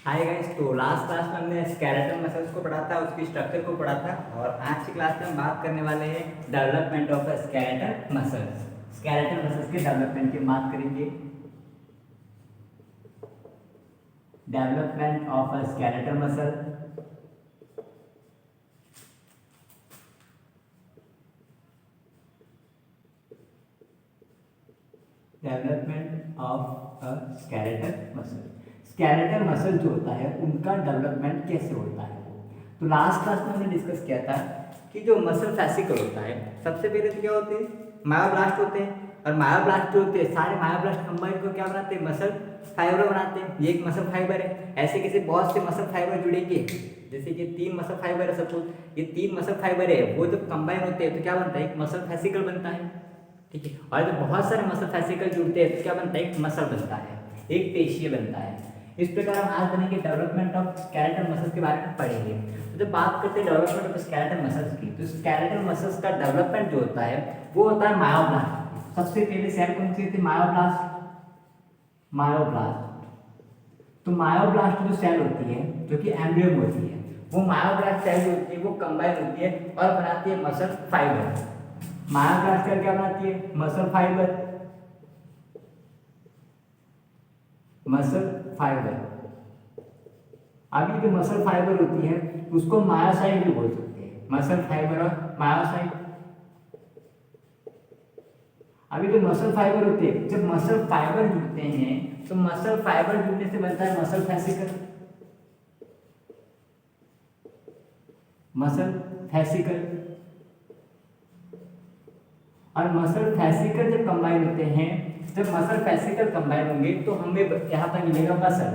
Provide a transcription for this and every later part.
Hi guys, तो last class में हमने स्केलेटल मसल्स को पढ़ा था, उसकी स्ट्रक्चर को पढ़ा था। और आज की क्लास में हम बात करने वाले हैं development of skeletal muscles. Skeletal muscles के डेवलपमेंट की बात करेंगे। Development of skeletal muscle. Development of skeletal muscle. Skeletal muscle जो होता है उनका डेवलपमेंट कैसे होता है। तो लास्ट क्लास में हमने डिस्कस किया था कि जो मसल फैसिकल होता है, सबसे पहले तो क्या होते हैं, मायोब्लास्ट होते हैं। और मायोब्लास्ट जो होते हैं, सारे मायोब्लास्ट कंबाइन को क्या बनाते हैं, मसल फाइबर बनाते हैं। ये एक मसल फाइबर है। ऐसे कैसे बहुत से मसल फाइबर जुड़ेंगे, जैसे कि 3 मसल फाइबर है सपोज, ये 3 मसल फाइबर है, वो जब कंबाइन होते हैं तो क्या बनता है, एक मसल फैसिकल बनता है। ठीक है। और जब बहुत सारे मसल फैसिकल जुड़ते हैं तो क्या बनता है, एक मसल बनता है, एक पेशीय बनता है। इस प्रकार हम आज बनेंगे डेवलपमेंट ऑफ स्केलेटल मसल्स के बारे में पढ़ेंगे। तो जब बात करते हैं डेवलपमेंट ऑफ स्केलेटल मसल्स की, तो स्केलेटल मसल्स का डेवलपमेंट जो होता है वो होता है मायोब्लास्ट। सबसे पहले सेल कौन सी होती है, मायोब्लास्ट। मायोब्लास्ट। तो मायोब्लास्ट जो सेल होती है, जो कि एम्ब्रियो में होती है, वो मायोब्लास्ट सेल जो होती है वो कंबाइन होती है और बनाती है मसल फाइबर। मायोब्लास्ट सेल क्या बनाती है, मसल फाइबर। Muscle fibre. अभी जो मसल फाइबर होती है उसको मायोसाइट भी बोल सकते हैं, मसल फाइबर और मायोसाइट। अभी जो मसल फाइबर होते हैं, जब मसल फाइबर जुड़ते हैं तो मसल फाइबर जुड़ने से बनता है मसल फैसिकल। Muscle fascicle. और मसल फैसिकल जब कंबाइन होते हैं, जब मसल फैसिकल कंबाइन होंगे तो हमें यहाँ पर मिलेगा मसल।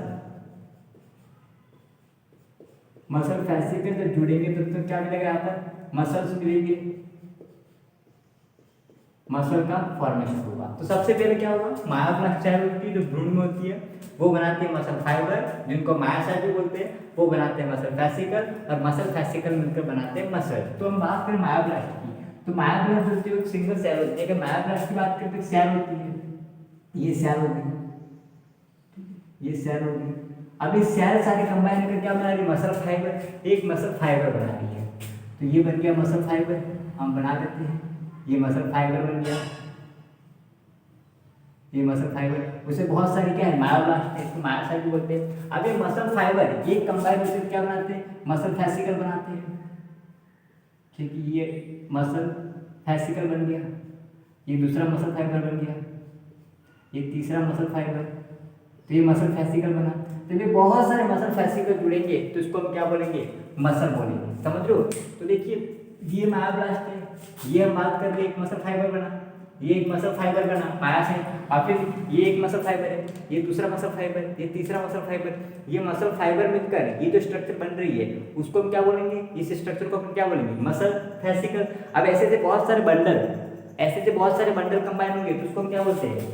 मसल फैसिकल जब जुड़ेंगे तो क्या मिलेगा, यहाँ पर मसल्स मिलेंगे, मसल का फॉर्मेशन होगा। तो सबसे पहले क्या होगा, मायोब्लास्ट सेल होती है जो भ्रूण में होती है, वो बनाती है मसल फाइबर, जिनको मायोसाइट भी बोलते हैं। वो बनाते हैं मसल फैसिकल, और मसल फैसिकल मिलकर बनाते हैं मसल। तो हम बात करें मायोब्लास्ट की, तो मायोब्लास्ट होती है एक सिंगल सेल होती है। अगर मायोब्लास्ट की बात करें तो सेल होती है, ये सेल होती है, ये सेल होगी। अब ये सेल सारे कंबाइन करके क्या बना रही है, मसल फाइबर। एक मसल फाइबर बना रही है, तो ये बन गया मसल फाइबर, हम बना देते हैं, ये मसल फाइबर बन गया, ये मसल फाइबर। उसे बहुत सारी क्या है, मायोब्लास्ट है, इसको मायोसाइट भी बोलते हैं। अब ये मसल फाइबर ये कंबाइन होकर क्या बनाते हैं, मसल फैसिकल बनाते हैं। ठीक है, ये मसल फैसिकल बन गया, ये दूसरा मसल फाइबर बन गया, ये तीसरा मसल फाइबर, तो ये मसल फैसिकल बना। तो ये बहुत सारे मसल फैसिकल जुड़ेंगे तो इसको हम क्या बोलेंगे, मसल बोलेंगे। समझ रहे हो। तो देखिए, ये मायोब्लास्ट है, ये हम बात कर रहे एक मसल फाइबर बना, ये एक मसल फाइबर बना माया से। और फिर ये एक मसल फाइबर है, ये दूसरा मसल फाइबर, ये तीसरा मसल फाइबर, ये मसल फाइबर मिलकर ये जो स्ट्रक्चर बन रही है उसको हम क्या बोलेंगे, इस स्ट्रक्चर को हम क्या बोलेंगे, मसल फैसिकल। अब ऐसे ऐसे बहुत सारे बंडल, ऐसे ऐसे बहुत सारे बंडल कंबाइन होंगे तो उसको हम क्या बोलते हैं,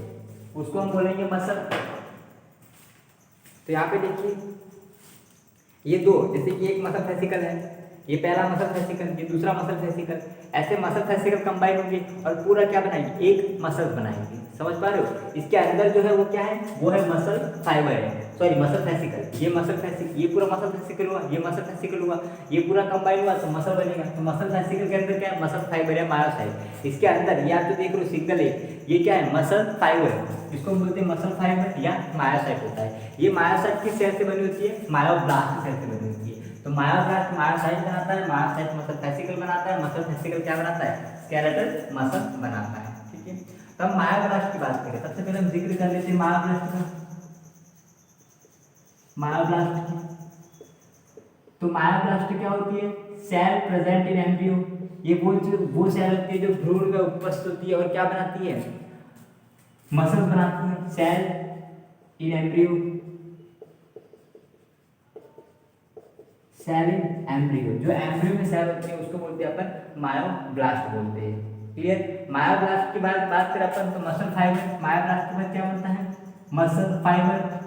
उसको हम बोलेंगे मसल। तो यहाँ पे देखिए, ये दो, जैसे कि एक मसल फैसिकल है, ये पहला मसल फैसिकल, ये दूसरा मसल फैसिकल, ऐसे मसल फैसिकल कंबाइन होंगे और पूरा क्या बनाएंगे, एक मसल बनाएंगे। समझ पा रहे हो। इसके अंदर जो है वो क्या है, वो है मसल फाइबर है, सॉरी मसल फैसिकल। ये मसल फैसिकल, ये पूरा मसल फैसिकल हुआ, ये मसल फैसिकल हुआ, ये पूरा कंबाइन हुआ तो मसल बनेगा। तो मसल फैसिकल के अंदर क्या है, मसल फाइबर है, मायोसाइट। इसके अंदर ये आप जो देख रहे हो सिंगल है, ये क्या है, मसल फाइबर, इसको हम बोलते हैं मसल फाइबर या मायोसाइट होता है। ये मायोसाइट किस सेल से बनी होती है, मायोब्लास्ट सेल से बनी होती है। तो मायोब्लास्ट मायोसाइट बनाता है, मायोसाइट मसल फैसिकल बनाता है, मसल फैसिकल क्या बनाता है, स्केलेटल मसल बनाता है। ठीक है। तो हम मायोब्लास्ट की बात करें, सबसे पहले हम जिक्र कर लेते हैं मायोब्लास्ट का। मायोब्लास्ट की, तो मायोब्लास्ट क्या होती है, सेल प्रेजेंट इन एम्ब्रियो। ये वो सेल होती है जो भ्रूण में उपस्थित होती है और क्या बनाती है, मसल बनाती है। Cell in embryo, cell in embryo, जो एम्ब्रियो में सेल होती है उसको बोलते हैं अपन मायोब्लास्ट बोलते हैं। क्लियर। मायोब्लास्ट की बात करें अपन तो मसल फाइबर, मायोब्लास्ट के बाद क्या बनता है, मसल फाइबर।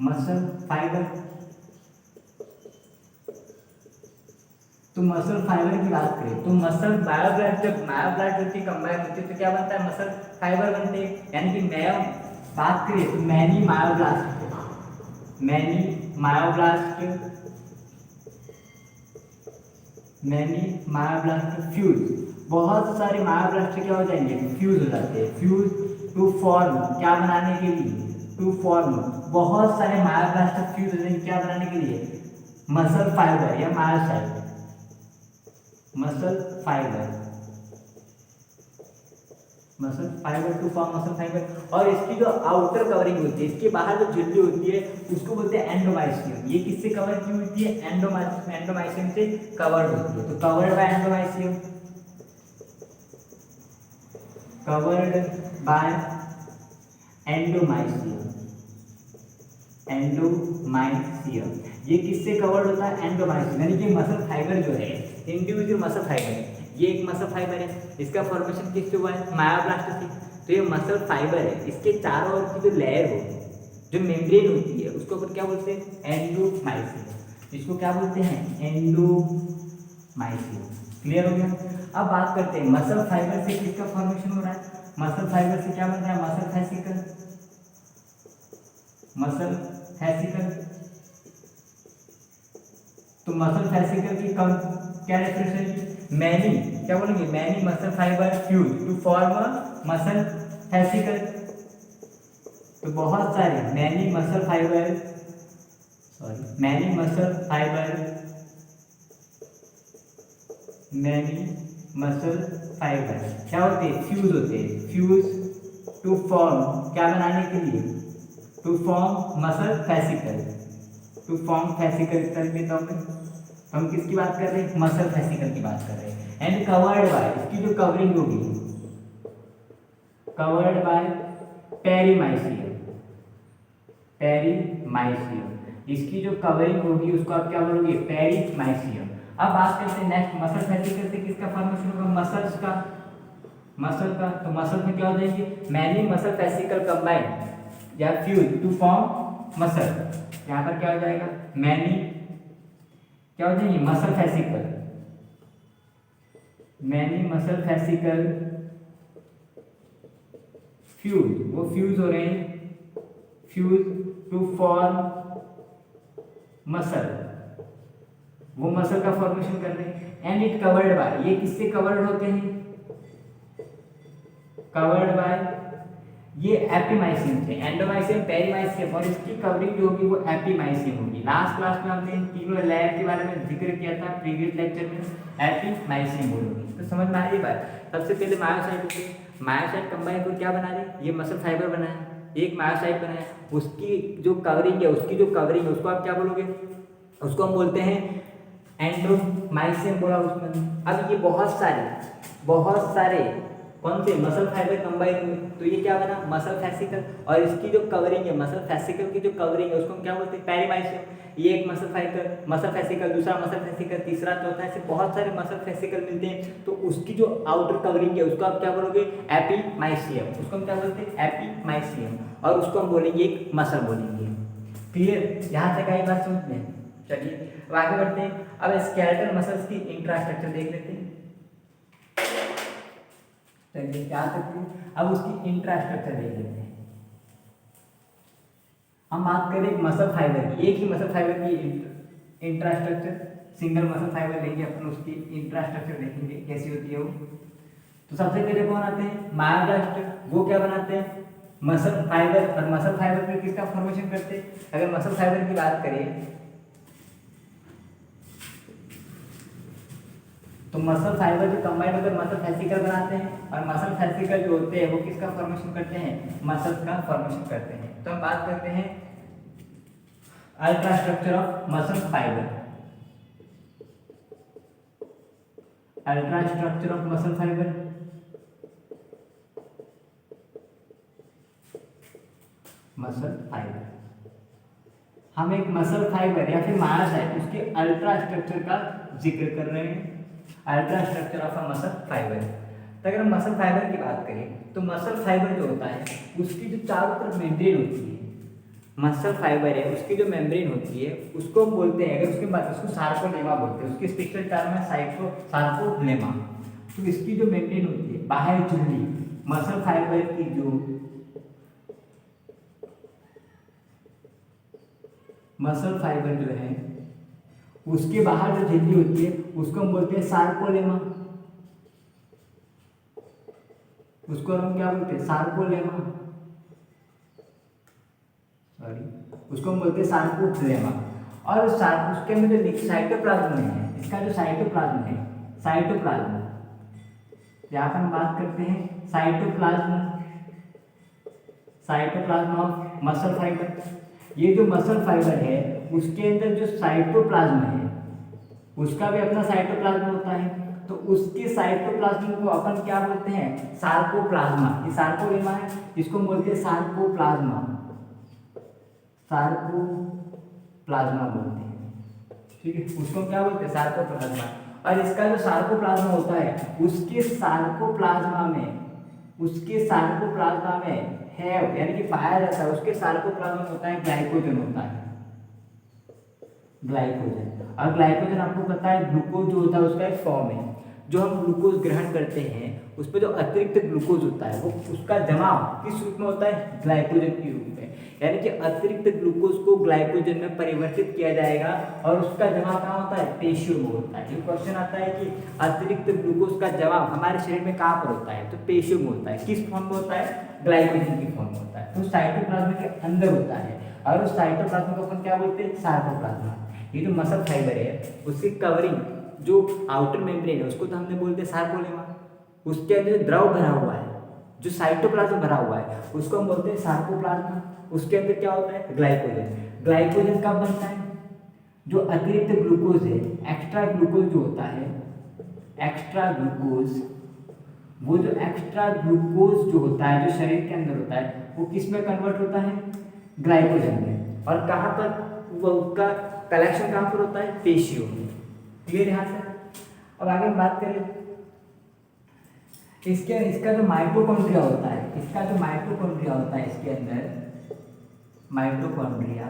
मसल फाइबर, तो मसल फाइबर की बात करें तो मसल मायोब्लास्ट, जब मायोब्लास्ट होती है कंबाइन होती है तो क्या बनता है, मसल फाइबर बनते हैं। यानी कि बात करें तो मैनी मायोब्लास्ट फ्यूज, बहुत सारे मायोब्लास्ट क्या हो जाएंगे, फ्यूज हो जाते हैं। फ्यूज टू फॉर्म, क्या बनाने के लिए, टू फॉर्म, बहुत सारे मायोब्लास्ट फ्यूज हो जाएंगे क्या बनाने के लिए, मसल फाइबर या myocyte, muscle fibre, muscle fibre to form muscle fibre. और इसकी जो आउटर कवरिंग होती है, इसके बाहर जो झिल्ली होती है उसको बोलते हैं एंडोमाइसियम। ये किससे कवर की होती है, एंडोमाइसियम से कवर्ड होती है। तो covered by endomysium, covered by endomysium, endomysium. ये किससे कवर्ड होता है, एंडोमाइसियम, यानी कि मसल फाइबर जो है, इंडिविजुअल मसल फाइबर है, ये एक मसल फाइबर है, इसका फॉर्मेशन किससे हुआ है, मायोब्लास्ट से। तो ये मसल फाइबर है, इसके चारों ओर की जो लेयर हो, जो मेम्ब्रेन होती है, उसको अपन क्या बोलते हैं, एंडोमाइसियम। इसको क्या बोलते हैं, एंडोमाइसियम। क्लियर हो गया। अब बात करते हैं मसल फाइबर से किसका फॉर्मेशन हो रहा है, मसल फाइबर से क्या बन रहा है, मसल फैसिकल, मसल फैसिकल। तो मसल फैसिकल की कम क्या डेफिनेशन, मैनी, क्या बोलेंगे, many muscle fibre fuse to form muscle fascicle. तो बहुत सारे many muscle fibre, many muscle fibre, many muscle fibre क्या होते हैं, फ्यूज होते हैं। फ्यूज टू फॉर्म, क्या बनाने के लिए, to form muscle fascicle, to form fascicle कर देता हूं मैं। हम किसकी बात कर रहे हैं, मसल फैसिकल की बात कर रहे हैं। एंड कवर्ड बाय, इसकी जो कवरिंग होगी, कवर्ड बाय पेरीमाइसियम, पेरीमाइसियम, इसकी जो कवरिंग होगी उसको आप क्या बोलोगे, पेरीमाइसियम। अब बात करते हैं नेक्स्ट मसल फैसिकल से किसका फॉर्मेशन होगा, मसल्स का, मसल का। तो मसल में क्या हो जाएंगे, मैनी मसल फैसिकल कंबाइन या फ्यूज टू फॉर्म मसल। यहाँ पर क्या हो जाएगा, मैनी क्या हो जाएंगे, muscle fascicle, many muscle fascicle fuse, वो फ्यूज हो रहे हैं, फ्यूज टू फॉर्म मसल, वो मसल का फॉर्मेशन कर रहे हैं। एंड इट कवर्ड बाय, ये किससे कवर्ड होते हैं, कवर्ड बाय, ये एपिमाइसियम से, एंडोमाइसियम, पेरीमाइसियम, और इसकी कवरिंग जो होगी वो एपिमाइसियम होगी। लास्ट क्लास में हमने इन तीनों लेयर के बारे में जिक्र किया था प्रीवियस लेक्चर में, एपिमाइसियम होगी। तो समझ में आ रही बात। सबसे पहले मायोसाइट होती है, मायोसाइट कंबाइन को क्या बना रही, ये मसल फाइबर बनाया, एक मायोसाइट बनाया, उसकी जो कवरिंग है, उसकी जो कवरिंग है उसको आप क्या बोलोगे, उसको हम बोलते हैं एंडोमाइसियम बोला उसमें। अब ये बहुत सारे कौन से मसल फाइबर कंबाइन हुए, तो ये क्या बना, मसल फैसिकल। और इसकी जो कवरिंग है, मसल फैसिकल की जो कवरिंग है उसको हम क्या बोलते हैं, पेरीमाइसियम। ये एक मसल फैसिकल, दूसरा मसल फैसिकल, तीसरा चौथा, ऐसे बहुत सारे मसल फैसिकल मिलते हैं। तो उसकी जो आउटर कवरिंग है उसको आप क्या बोलोगे, एपिमाइसियम, उसको हम क्या बोलते हैं, एपिमाइसियम। और उसको हम बोलेंगे एक मसल बोलेंगे। क्लियर, यहाँ तक आई बात समझ में। चलिए अब आगे बढ़ते हैं। अब स्केलेटल मसल्स की इंफ्रास्ट्रक्चर देख लेते हैं। चलिए क्या सकते हैं, अब उसकी इंफ्रास्ट्रक्चर देख लेते हैं। हम बात करें एक मसल फाइबर की, एक ही मसल फाइबर की इंफ्रास्ट्रक्चर, सिंगल मसल फाइबर लेंगे अपन, उसकी इंफ्रास्ट्रक्चर देखेंगे कैसी होती है वो। तो सबसे पहले कौन आते हैं, मायोब्लास्ट, वो क्या बनाते हैं, मसल फाइबर। और मसल फाइबर में किसका फॉर्मेशन करते हैं, अगर मसल फाइबर की बात करें तो मसल फाइबर जो कंबाइंड होकर मसल फैसिकल बनाते हैं, और मसल फैसिकल जो होते हैं वो किसका फॉर्मेशन करते हैं, मसल्स का फॉर्मेशन करते हैं। तो हम बात करते हैं ultrastructure of muscle fibre, ultrastructure of muscle fibre. Muscle fibre, हम एक मसल फाइबर या फिर मायोसाइट उसके अल्ट्रा स्ट्रक्चर का जिक्र कर रहे हैं, ultra structure of a muscle fibre. तो अगर हम मसल फाइबर की बात करें तो मसल फाइबर जो होता है उसकी जो चारों तरफ मेम्ब्रेन होती है, मसल फाइबर है उसकी जो मेम्ब्रेन होती है उसको हम बोलते हैं, अगर उसके बाद उसको सार्कोलेमा बोलते हैं, उसकी स्पेशल टर्म है सार्कोलेमा। तो इसकी जो मेम्ब्रेन होती है, बाहर झिल्ली, मसल फाइबर की जो मसल फाइबर जो है उसके बाहर जो झिल्ली होती है उसको हम बोलते हैं सार्कोलेमा। उसको हम क्या बोलते हैं? सार्कोलेमा। सॉरी, उसको हम बोलते हैं सार्कोलेमा। और उसके अंदर जो साइटोप्लाज्म है, इसका जो साइटोप्लाज्म है, साइटोप्लाज्म, यहाँ पर हम बात करते हैं cytoplasm, cytoplasm of muscle fibre. ये जो मसल फाइबर है उसके अंदर जो साइटोप्लाज्म है उसका भी अपना साइटोप्लाज्म होता है। तो उसके साइटोप्लाज्म को अपन क्या बोलते हैं? सार्कोप्लाज्मा। ये सार्कोलेमा है, इसको हम बोलते हैं सार्कोप्लाज्मा। सार्कोप्लाज्मा बोलते हैं, ठीक है। उसको क्या बोलते हैं? सार्कोप्लाज्मा। और इसका जो सार्कोप्लाज्मा होता है उसके सार्कोप्लाज्मा में है, यानी कि पाया जाता है, उसके सार्कोप्लाज्मा में होता है ग्लाइकोजन होता है, ग्लाइकोजन। और ग्लाइकोजन आपको पता है ग्लूकोज जो होता है उसका एक फॉर्म है। जो हम ग्लूकोज ग्रहण करते हैं उस पर जो अतिरिक्त ग्लूकोज होता है वो उसका जमाव किस रूप में होता है? ग्लाइकोजन के रूप में। यानी कि अतिरिक्त ग्लूकोज को ग्लाइकोजन में परिवर्तित किया जाएगा और उसका जमाव कहाँ होता है? पेशियों में होता है। ये क्वेश्चन आता है कि अतिरिक्त ग्लूकोज का जमाव हमारे शरीर में कहाँ पर होता है? तो पेशियों में होता है। किस फॉर्म में होता है? ग्लाइकोजन की फॉर्म में होता है। तो साइटोप्लाज्म के अंदर होता है और उस साइटोप्लाज्म को अपन क्या बोलते हैं? सार्कोप्लाज्मा। ये जो मसल फाइबर है उसकी कवरिंग जो आउटर मेम्ब्रेन है उसको तो हमने बोलते हैं सार्कोलेमा। उसके अंदर जो द्रव भरा हुआ है, जो साइटोप्लाज्म भरा हुआ है उसको हम बोलते हैं सार्कोप्लाज्मा। उसके अंदर क्या होता है? ग्लाइकोजन। ग्लाइकोजन कब बनता है? जो अतिरिक्त ग्लूकोज है, एक्स्ट्रा ग्लूकोज जो होता है, एक्स्ट्रा ग्लूकोज, वो जो एक्स्ट्रा ग्लूकोज जो होता है जो शरीर के अंदर होता है वो किस में कन्वर्ट होता है? ग्लाइकोजन में। और कहाँ पर वो उसका कलेक्शन कहाँ पर होता है? पेशियों में। क्लियर यहाँ से? अब आगे हम बात करें इसका जो माइटोकॉन्ड्रिया होता है, इसका जो माइटोकॉन्ड्रिया होता है इसके अंदर, माइटोकॉन्ड्रिया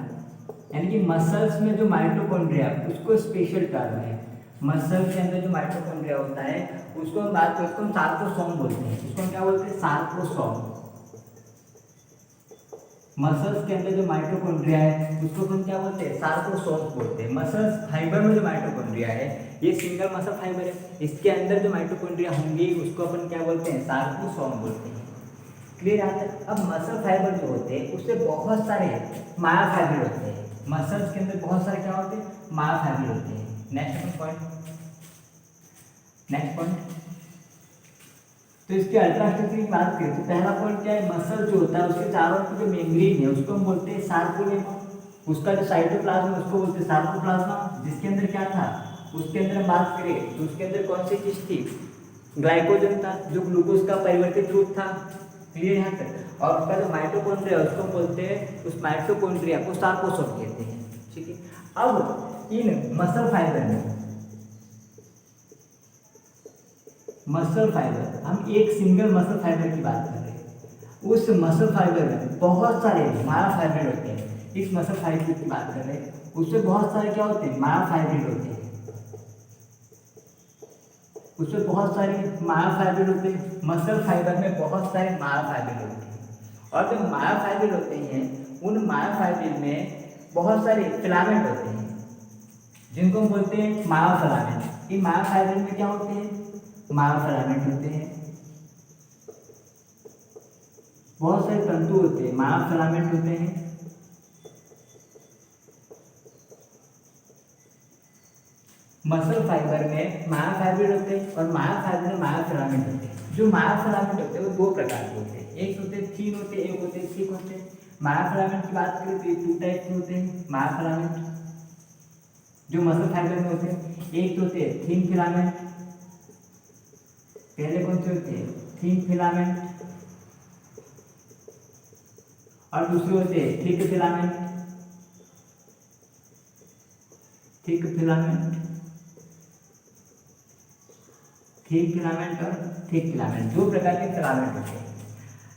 यानी कि मसल्स में जो माइटोकॉन्ड्रिया उसको स्पेशल टर्म है। मसल के अंदर जो माइटोकॉन्ड्रिया होता है उसको हम बात करते हैं सार्कोसोम बोलते हैं। उसको हम क्या बोलते हैं? सार्कोसोम। मसल्स के अंदर जो माइटोकॉन्ड्रिया है उसको हम क्या बोलते हैं? सार्कोसोम बोलते हैं। मसल्स फाइबर में जो माइटोकॉन्ड्रिया है ये सिंगल मसल फाइबर है, इसके अंदर जो माइटोकॉन्ड्रिया होंगे उसको अपन क्या बोलते हैं? सार्कोसोम बोलते हैं। क्लियर आता है? अब मसल फाइबर जो होते हैं उससे बहुत सारे मायोफाइबर होते हैं। मसल्स के अंदर बहुत सारे क्या होते हैं? मायोफाइबर होते हैं। Next point, next point. तो इसके अल्ट्रास्ट्रक्चर की बात करें तो पहला पॉइंट क्या है? मसल जो होता है उसके चारों की जो मेम्ब्रेन है उसको हम बोलते हैं सार्कोलेमा। उसका जो साइटोप्लाज्म उसको बोलते हैं सार्कोप्लाज्मा। जिसके अंदर क्या था? उसके अंदर हम बात करें तो उसके अंदर कौन सी चीज थी? ग्लाइकोजन था जो ग्लूकोज का परिवर्तित रूप था। क्लियर यहाँ तक? और उसका जो माइटोकॉन्ड्रिया उसको बोलते हैं, उस माइटोकॉन्ड्रिया को सार्कोसोम कहते हैं, ठीक है। अब इन मसल फाइबर में, मसल फाइबर, हम एक सिंगल मसल फाइबर की बात कर रहे हैं। उस मसल फाइबर में बहुत सारे मायोफाइबर होते हैं। इस मसल फाइबर की बात कर रहे हैं उससे बहुत सारे क्या होते हैं? मायोफाइबर होते हैं। उसमें बहुत सारे मायोफाइबर होते हैं। मसल फाइबर में बहुत सारे मायोफाइबर होते हैं। और जो मायोफाइबर होते हैं उन मायोफाइबर में बहुत सारे फिलामेंट होते हैं जिनको हम बोलते हैं मायोफिलामेंट। इन मायोफाइबर में क्या होते हैं? मायोफिलामेंट होते हैं। बहुत सारे तंतु होते हैं, मायोफिलामेंट होते हैं। मसल फाइबर में मायोफाइबर होते हैं और मायोफाइबर में मायोफिलामेंट होते हैं। जो मायोफिलामेंट होते हैं वो दो प्रकार के होते हैं, एक होते हैं थिन होते हैं, एक होते हैं थिक होते हैं। मायोफिलामेंट की बात करें तो ये टू टाइप के होते हैं मायोफिलामेंट जो मसल फाइबर में होते हैं। एक तो होते हैं थिन फिलामेंट, पहले कौन से होते हैं? Thin filament. और दूसरे होते हैं thick filament, thick filament, thin filament और थिक फिलामेंट, दो प्रकार के फिलामेंट होते हैं।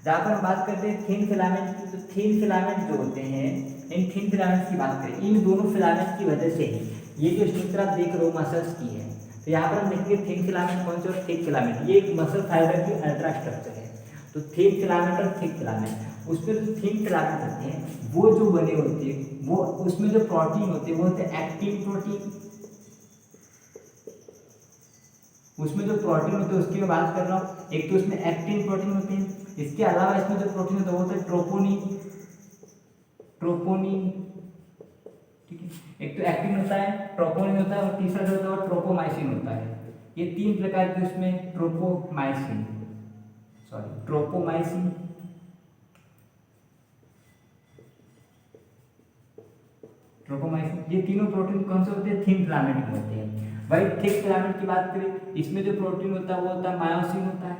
जहाँ पर हम बात करते हैं थिन फिलामेंट की, तो थिन फिलामेंट जो होते हैं, इन थिन फिलामेंट की बात करें, इन दोनों फिलामेंट की वजह से ही ये जो स्ट्रक्चर आप देख रहे हो मसल्स की है, तो यहाँ पर हम देखेंगे थिन फिलामेंट कौन से और थिक फिलामेंट। ये एक मसल फाइबर की अल्ट्रा स्ट्रक्चर है। तो थिन फिलामेंट और थिक फिलामेंट उसमें जो थिन फिलामेंट होते हैं वो जो बने होते हैं वो उसमें जो प्रोटीन होते हैं वो होते हैं एक्टिन प्रोटीन। उसमें जो प्रोटीन होते हैं उसकी मैं बात कर रहा हूँ। एक तो उसमें एक्टिन प्रोटीन होते हैं, इसके अलावा इसमें जो प्रोटीन होता है वो होता है ट्रोपोनिन। ट्रोपोनिन, ठीक है, एक तो एक्टिन होता है, ट्रोपोनिन होता है और तीसरा जो होता है वो ट्रोपोमाइसिन होता है। ये तीन प्रकार के उसमें ट्रोपोमाइसिन ट्रोपोमाइसिन ये तीनों प्रोटीन कौन से होते हैं? थिन फिलामेंट में होते हैं। भाई थिक फिलामेंट की बात करें, इसमें जो प्रोटीन होता है वो होता है मायोसिन होता है,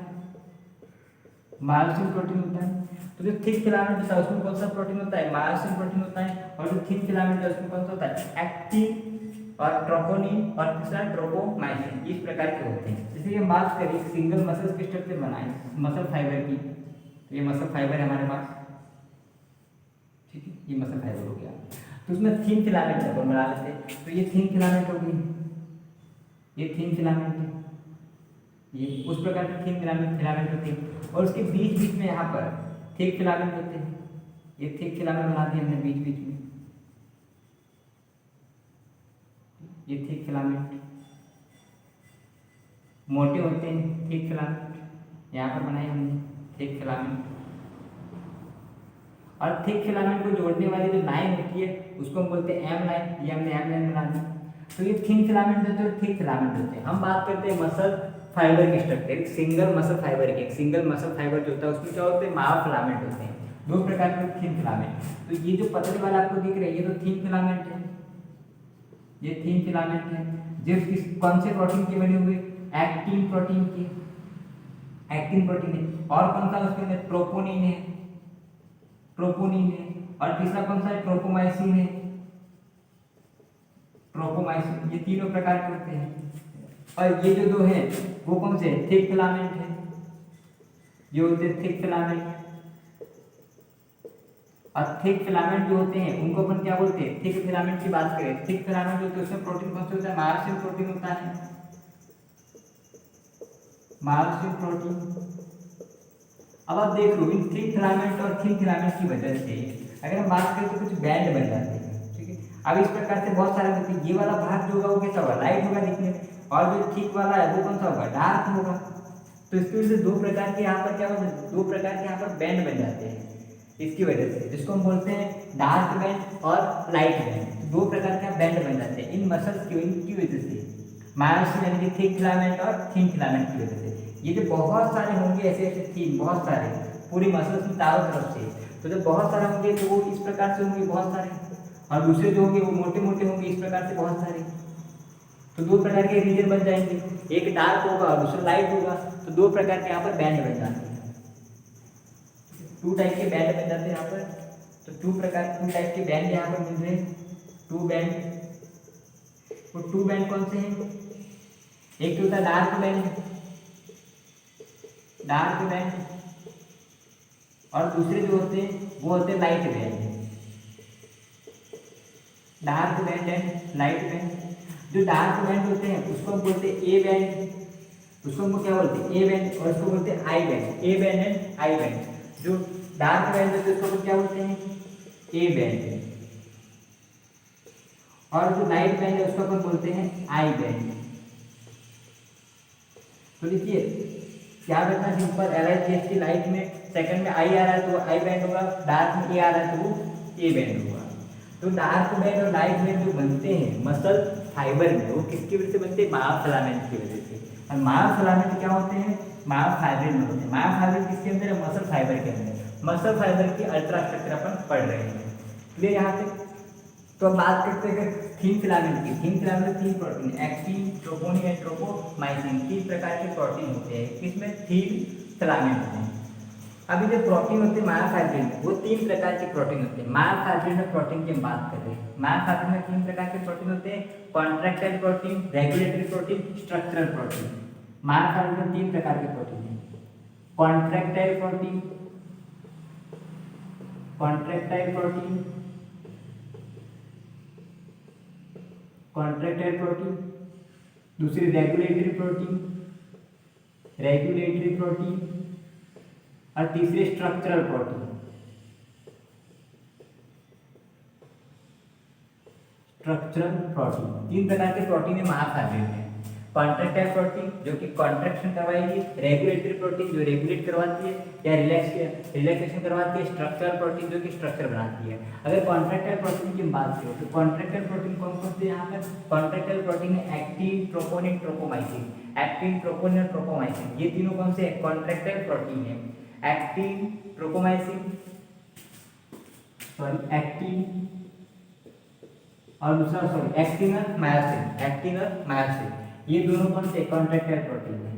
मायोसिन प्रोटीन होता है। तो जो थिक फिलामेंट होता है उसमें कौन सा प्रोटीन होता है? मायोसिन प्रोटीन होता है। और जो थिन फिलामेंट है उसमें कौन सा होता है? एक्टिन और ट्रोपोनिन और तीसरा ट्रोपोमाइसिन। इस प्रकार के होते हैं। जैसे ये बात करें सिंगल मसल की स्ट्रक्चर बनाए मसल फाइबर की, तो ये मसल फाइबर है हमारे पास, ठीक है, ये मसल फाइबर हो गया। तो उसमें थिन फिलामेंट अपन बना लेते हैं, तो ये थिन फिलामेंट हो गई, ये थिन फिलामेंट है, ये उस प्रकार के थिन फिलामेंट होते हैं। और उसके बीच बीच में यहाँ पर थिक फिलामेंट होते हैं, ये थिक फिलामेंट बना दिए हमने बीच बीच में, ये थिक फिलामेंट मोटे होते हैं, थिक फिलामेंट यहाँ पर बनाए हमने थिक फिलामेंट। और थिक फिलामेंट को जोड़ने वाली जो लाइन होती है उसको हम बोलते हैं एम लाइन, ये हमने एम लाइन बना दी। तो ये थिन फिलामेंट होते हैं और थिक फिलामेंट होते हैं। हम बात करते हैं मसल फाइबर के स्ट्रक्चर, एक सिंगल मसल फाइबर के, एक सिंगल मसल फाइबर जो होता है उसमें क्या होते हैं? मायोफिलामेंट होते हैं, दो प्रकार के थिन फिलामेंट। तो ये जो पतले वाला आपको दिख रहा है ये तो थिन फिलामेंट है, ये थिन फिलामेंट है जो कौन से प्रोटीन के बने हुए? एक्टिन प्रोटीन के, एक्टिन प्रोटीन है। और कौन सा उसके अंदर? ट्रोपोनिन है, ट्रोपोनिन है। और तीसरा कौन सा है? ट्रोपोमाइसिन है, ट्रोपोमाइसिन। ये तीनों प्रकार के होते हैं। और ये जो दो है वो कौन से? थिक फिलामेंट है, ये होते हैं थिक फिलामेंट। और थिक फिलामेंट जो होते हैं उनको अपन क्या बोलते हैं? थिक फिलामेंट की बात करें, थिक फिलामेंट जो होते हैं उसमें प्रोटीन कौन सा होता है? मायोसिन प्रोटीन होता है, मायोसिन प्रोटीन। अब आप देख लो इन थिक फिलामेंट और थिन फिलामेंट की वजह से अगर हम बात करें तो कुछ बैंड बन जाते हैं, ठीक है। अब इस प्रकार से बहुत सारे होते हैं, ये वाला भाग जो होगा वो कैसा होगा? लाइट होगा दिखने में, और जो थिक वाला है वो कौन सा होगा? डार्क होगा। तो इसकी वजह से दो प्रकार के यहाँ पर क्या होता है? दो प्रकार के यहाँ पर बैंड बन जाते हैं इसकी वजह से, जिसको हम बोलते हैं डार्क बैंड और लाइट बैंड। दो प्रकार के बैंड बन जाते हैं इन मसल्स की, इनकी वजह से, मायोसिन यानी कि थिक फिलामेंट और थिन फिलामेंट की वजह से। ये जो बहुत सारे होंगे ऐसे ऐसे थिन, बहुत सारे पूरी मसल्स में चारों तरफ से, तो जब बहुत सारे होंगे तो वो इस प्रकार से होंगे बहुत सारे, और दूसरे जो होंगे वो मोटे मोटे होंगे इस प्रकार से बहुत सारे। तो दो प्रकार के रीजन बन जाएंगे, एक डार्क होगा और दूसरा लाइट होगा। तो दो प्रकार के यहाँ पर बैंड बन जाते हैं, टू टाइप के बैंड बन जाते हैं यहाँ पर। तो टू टाइप के बैंड यहाँ पर मिल रहे हैं, टू बैंड। वो टू बैंड कौन से हैं? एक तो होता है डार्क बैंड, डार्क बैंड, और दूसरे जो होते हैं वो होते हैं light band, dark band and light band. जो डार्क बैंड होते हैं उसको हम बोलते हैं ए बैंड, उसको हम क्या बोलते हैं? A band. और उसको बोलते हैं I band, A band and I band. जो डार्क बैंड होते हैं उसको क्या बोलते हैं? A band. और जो लाइट बैंड है उसको अपन बोलते हैं आई बैंड। तो देखिए क्या रखना है, ऊपर LIGH की लाइट में सेकंड में आई आ रहा है तो आई बैंड होगा, डार्क में ए आ रहा है तो वो ए बैंड होगा। तो डार्क बैंड और लाइट बैंड जो बनते हैं मसल फाइबर में वो किसकी वजह से बनते हैं? मायोफिलामेंट की वजह से। और मायोफिलामेंट क्या होते हैं? मायोफाइब्रिन में होते हैं। मायोफाइब्रिन किसके अंदर है? मसल फाइबर के अंदर। मसल फाइबर की अल्ट्रा स्ट्रक्चर अपन पढ़ रहे हैं, क्लियर यहाँ पे। तो अब बात करते हैं थिन फिलामेंट की। थिन फिलामेंट तीन प्रोटीन, एक्टिन, ट्रोपोनिन एंड ट्रोपोमाइसिन, तीन प्रकार के प्रोटीन होते हैं, किसमें? थिन फिलामेंट में। अभी जो प्रोटीन होते हैं मायोफाइब्रिन वो तीन प्रकार के प्रोटीन होते हैं। मायोफाइब्रिन में प्रोटीन की हम बात कर रहे हैं। मायोफाइब्रिन में तीन प्रकार के प्रोटीन होते हैं, contractile protein, regulatory protein, structural protein. Myofibril में तीन प्रकार के प्रोटीन हैं, contractile protein, contractile protein, contractile protein, दूसरी रेगुलेटरी प्रोटीन, रेगुलेटरी प्रोटीन, और तीसरे स्ट्रक्चरल प्रोटीन। Structural protein. 3 प्रकार के प्रोटीन है महाफाइबर में। कॉन्ट्रैक्टाइल प्रोटीन जो कि कॉन्ट्रैक्शन करवाएगी, रेगुलेटरी प्रोटीन जो रेगुलेट करवाती है या रिलैक्सेशन करवाती है, स्ट्रक्चरल प्रोटीन जो कि स्ट्रक्चर बनाती है। अगर कॉन्ट्रैक्टाइल प्रोटीन की बात करें तो कॉन्ट्रैक्टाइल प्रोटीन कौन कौन से यहाँ पर कॉन्ट्रैक्टाइल प्रोटीन है एक्टिन, ट्रोपोनिन, ट्रोपोमाइसिन। एक्टिन, ट्रोपोनिन और ट्रोपोमाइसिन ये तीनों कौन से कॉन्ट्रैक्टाइल प्रोटीन है। एक्टिन, ट्रोपोमाइसिन, सॉरी एक्टिन और दूसरा सॉरी एक्टिन और मायोसिन। एक्टिन और मायोसिन ये दोनों कौन से कॉन्ट्रैक्टाइल प्रोटीन है।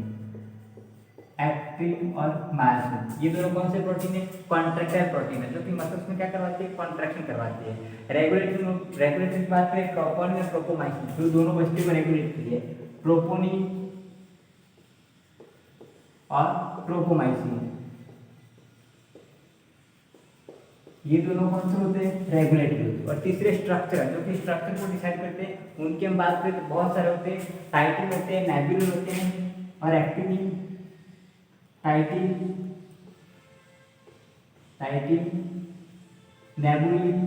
एक्टिन और मायोसिन ये दोनों कौन से प्रोटीन है कॉन्ट्रैक्टाइल प्रोटीन है, जो कि मसल्स में क्या करवाती है कॉन्ट्रैक्शन करवाती है। रेगुलेटरी की बात करें ट्रोपोनिन और ट्रोपोमाइसिन जो दोनों बच्चे को रेगुलेट करती है। ट्रोपोनिन और ट्रोपोमाइसिन ये दोनों कौन से होते हैं रेगुलेटरी होते हैं। और तीसरे स्ट्रक्चर जो कि स्ट्रक्चर को डिसाइड करते हैं उनकी हम बात करें तो बहुत सारे होते हैं। टाइटिन होते हैं, नेबुलर होते हैं और एक्टिनिन। टाइटिन, नेबुलिन,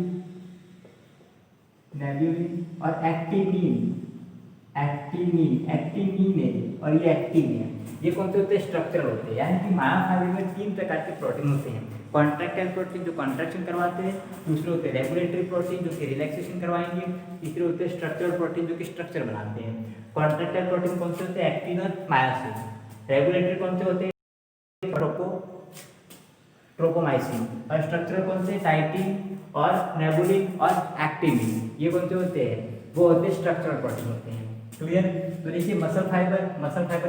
और एक्टिनिन है और ये एक्टिन है। ये कौन से होते हैं स्ट्रक्चर होते हैं। यानी कि मायोफाइबर में 3 प्रकार के प्रोटीन होते हैं। कॉन्ट्रैक्टाइल प्रोटीन जो कॉन्ट्रैक्शन करवाते हैं, दूसरे होते हैं रेगुलेटरी प्रोटीन जो कि रिलैक्सेशन करवाएंगे, तीसरे होते हैं स्ट्रक्चरल प्रोटीन जो कि स्ट्रक्चर बनाते हैं। कॉन्ट्रैक्टाइल प्रोटीन कौन से होते हैं एक्टिन और मायोसिन। रेगुलेटरी कौन से होते हैं ट्रोपोमाइसिन और स्ट्रक्चरल कौन से टाइटिन और नेबुलिन और एक्टिनिन ये कौन से होते हैं वो होते हैं स्ट्रक्चरल प्रोटीन होते हैं। क्लियर। तो देखिए मसल फाइबर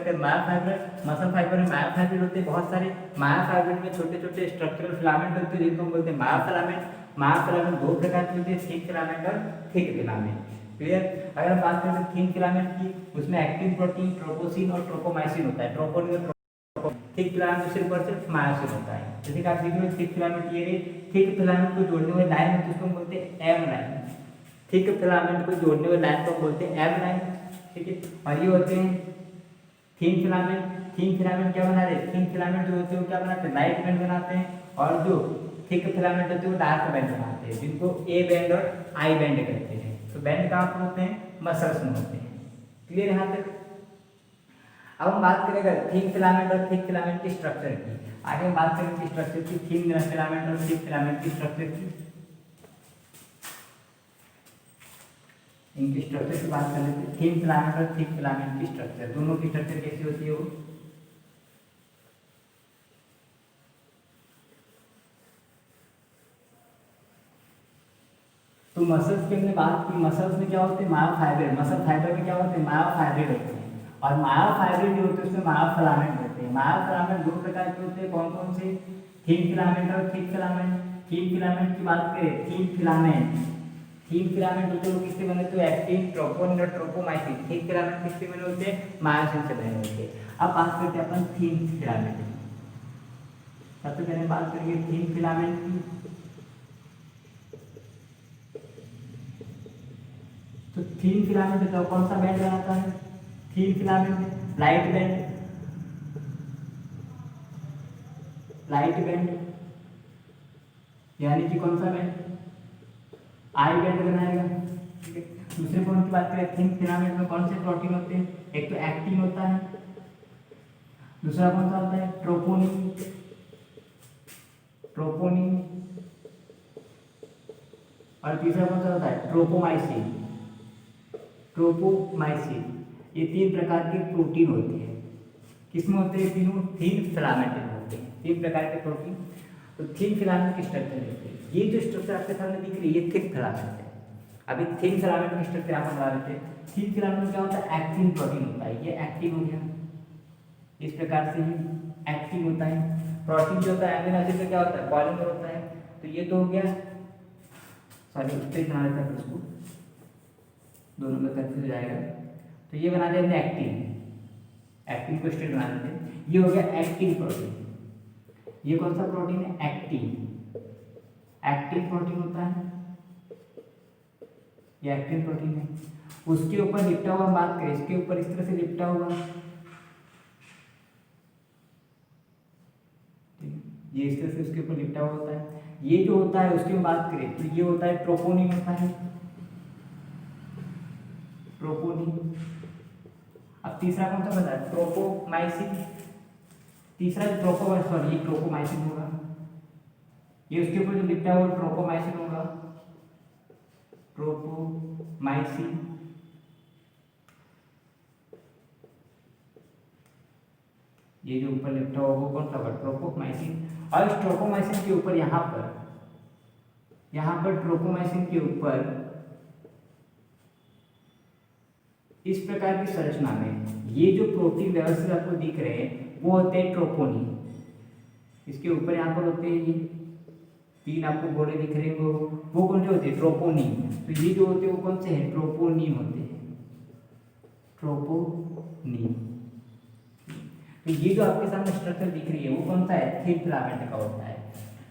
के मायोफाइबर में मायोफाइबर होते हैं बहुत सारे। मायोफाइबर में छोटे छोटे स्ट्रक्चरल फिलामेंट होते हैं जिनको हम बोलते हैं मायोफिलामेंट। मायोफिलामेंट 2 प्रकार के होते हैं, थिक फिलामेंट और थिक फिलामेंट। क्लियर। अगर हम बात करें थिन फिलामेंट की उसमें एक्टिन प्रोटीन, ट्रोपोसिन और ट्रोपोमाइसिन होता है। ट्रोपोनिन और थिक फिलामेंट सिर्फ और सिर्फ मायोसिन होता है। जैसे कि आप देख रहे हो थिक फिलामेंट ये थिक फिलामेंट को जोड़ने वाली लाइन होती है उसको हम बोलते हैं एम लाइन। थिक फिलामेंट को जोड़ने वाली लाइन को बोलते हैं एम लाइन। ठीक है। और ये होते हैं थिन फिलामेंट। थिन फिलामेंट क्या बना रहे थिन फिलामेंट जो होते हैं वो क्या बनाते हैं लाइट बैंड बनाते हैं। और जो थिक फिलामेंट होते हैं वो डार्क बैंड बनाते हैं जिनको ए बैंड और आई बैंड कहते हैं। तो बैंड कहाँ पर होते हैं मसल्स में होते हैं। क्लियर यहाँ तक। अब हम बात करेंगे थिन फिलामेंट और थिक फिलामेंट की स्ट्रक्चर की। आगे हम बात करेंगे स्ट्रक्चर की थिन फिलामेंट और थिक फिलामेंट की स्ट्रक्चर की। इनकी स्ट्रक्चर की बात कर लेते हैं। थिन फिलामेंट और थिक फिलामेंट की स्ट्रक्चर दोनों की स्ट्रक्चर कैसी होती है वो। तो मसल्स की हमने बात की। मसल्स में क्या होते हैं मायोफाइबर। मसल फाइबर में क्या होते हैं मायोफाइबर होते हैं। और मायोफाइबर जो होते हैं उसमें मायोफिलामेंट होते हैं। मायोफिलामेंट 2 प्रकार के होते हैं कौन कौन से थिन फिलामेंट और थिक फिलामेंट। थिन फिलामेंट की बात करें थिन फिलामेंट होते हैं वो किससे बने तो एक्टिन, ट्रोपोनिन और ट्रोपोमाइसिन। थिक फिलामेंट किससे बने होते हैं मायोसिन से बने होते हैं। अब बात करते हैं अपन थिन फिलामेंट की। सबसे पहले बात करेंगे थिन फिलामेंट की। तो थिन फिलामेंट तो कौन सा बैंड बनाता है थिन फिलामेंट लाइट बैंड यानी कि कौन सा बैंड आई बैंड बनाएगा। ठीक है। दूसरे पॉइंट की बात करें थिन फिलामेंट में कौन से प्रोटीन होते हैं एक तो एक्टिन होता है, दूसरा कौन सा होता है ट्रोपोनिन और तीसरा कौन सा होता है ट्रोपोमाइसिन। ये 3 प्रकार के प्रोटीन होते हैं। किसमें होते हैं तीनों थिन फिलामेंट में होते हैं 3 प्रकार के प्रोटीन। तो थिन फिलामेंट की स्ट्रक्चर देखते हैं। ये जो स्ट्रक्चर आपके सामने दिख रही है ये थिक फिलामेंट है। अभी थिन फिलामेंट की स्ट्रक्चर आपको बता देते हैं। थिन फिलामेंट में क्या होता है एक्टिन प्रोटीन होता है। ये एक्टिन हो गया इस प्रकार से ही एक्टिन होता है। प्रोटीन जो होता है अमीनो एसिड का क्या होता है पॉलीमर होता है। तो ये तो हो गया सॉरी स्ट्रेट बना लेते हैं इसको दोनों में कंफ्यूज हो जाएगा। तो ये बना देते हैं एक्टिन को स्ट्रेट बना देते हैं। ये हो गया एक्टिन प्रोटीन। ये कौन सा प्रोटीन है एक्टिन प्रोटीन होता है। ये एक्टिन प्रोटीन है। उसके ऊपर लिपटा हुआ बात करें इसके ऊपर इस तरह से लिपटा हुआ ये इस तरह से उसके ऊपर लिपटा हुआ होता है। ये जो होता है उसकी बात करें तो ये होता है ट्रोपोनिन होता है। ट्रोपोनिन। अब तीसरा कौन सा बता, ट्रोपोमाइसिन। तीसरा ट्रोपोमाइसिन होगा, ये उसके ऊपर जो लिखा है वो ट्रोपोमाइसिन होगा, ट्रोपोमाइसिन। ये जो ऊपर लिखा हुआ वो कौन सा होगा, ट्रोपोमाइसिन। और इस ट्रोपोमाइसिन के ऊपर यहाँ पर ट्रोपोमाइसिन के ऊपर इस प्रकार की संरचना में ये जो प्रोटीन व्यवस्थित आपको दिख रहे हैं वो होते हैं ट्रोपोनिन। इसके ऊपर यहाँ पर होते हैं ये 3 आपको गोले दिख रहे हैं, वो कौन से होते हैं, ट्रोपोनिन। तो ये जो होते हैं वो कौन से हैं, ट्रोपोनिन होते हैं, ट्रोपोनिन। तो ये जो आपके सामने स्ट्रक्चर दिख रही है वो कौन सा है, थिन फिलामेंट का होता है,